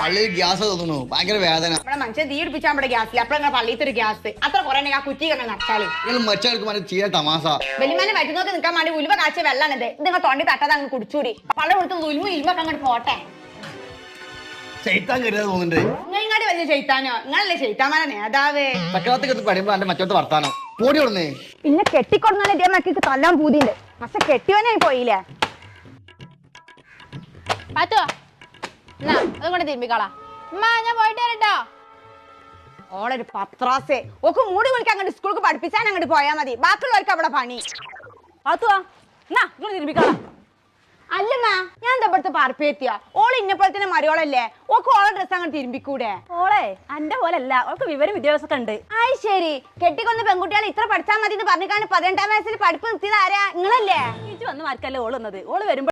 പള്ളിയിൽ ഗ്യാസ് തോന്നുന്നു ഭയങ്കര വേദന. മനുഷ്യൻ തീ പിടിപ്പിച്ചാൽ നമ്മുടെ ഗ്യാസിൽ അപ്പഴ പള്ളിയിലത്തെ ഒരു ഗ്യാസ് അത്ര കുറെ ആ കുറ്റി കണ്ട് നട്ടാല് മറ്റവർക്ക് മറ്റേ തീരെ തമാസ. വെളിമാനെ വറ്റുന്നോക്ക് നിൽക്കാൻ വേണ്ടി ഉലുവ കാച്ച വെള്ളാണിത്. ഇത് നിങ്ങൾ തൊണ്ടി തട്ടാതെ അങ്ങ് കുടിച്ചൂടി. പള്ള കൊടുത്ത് ഉലുമ ഇൽമൊക്കെ അങ്ങോട്ട് പോട്ടെ. ചെയ്ത്താൻ കരുതാ തോന്നുന്നുണ്ട്. നിങ്ങാടി വലിയ ചെയ്ത്താനോ? നിങ്ങളല്ലേ ചെയ്ത്താമാരെ നേതാവ്. ചക്രവർത്തിക്ക് പഠിക്കുമ്പോ എന്റെ മറ്റോട്ട് വർത്താനോ പോടി കൊടുന്നേ. പിന്നെ കെട്ടിക്കൊടുന്നാലും ഇതേ മക്കൾക്ക് തല്ലാൻ പൂതിണ്ട്. പക്ഷെ കെട്ടിയവനായി പോയില്ലേ. പാത്തോ അതുകൊണ്ട് തിരുമ്പിക്കളാ. ഞാൻ പോയിട്ട് വരട്ടോ. ഓളൊരു പത്രാസേ ഓക്ക് മൂടി വിളിക്കാൻ അങ്ങോട്ട് സ്കൂൾക്ക് പഠിപ്പിച്ചാൻ അങ്ങോട്ട് പോയാൽ മതി. ബാക്കിയുള്ളവർക്ക് അവിടെ പണി. പാത്തുവാ എന്നാ ഇങ്ങോട്ട് തിരുമ്പിക്കളാ. അല്ലമ്മാ ഞാൻ എന്താ ഇവിടുത്തെ പാർപ്പിയെത്തിയ ഓള് ഇന്നപോലെ തന്നെ മരിയോളല്ലേ. ഓക്ക് ഓളെ ഡ്രസ് അങ്ങോട്ട് തിരുമ്പിക്കൂടെ? ഓളെ എന്റെ പോലല്ല, ഓൾക്ക് വിവരം വിദ്യാഭ്യാസം ഉണ്ട്. ആയി ശരി. കെട്ടിക്കൊന്ന് പെൺകുട്ടികളെ ഇത്ര പഠിച്ചാൽ മതി എന്ന് പറഞ്ഞിട്ടാണ് 18ാം വയസ്സിൽ പഠിപ്പ് നിർത്തിയത് ആരാ? നിങ്ങളല്ലേ? വന്ന് മാർക്കല്ലേ ഓള് വന്നത്. ഓള് വരുമ്പോ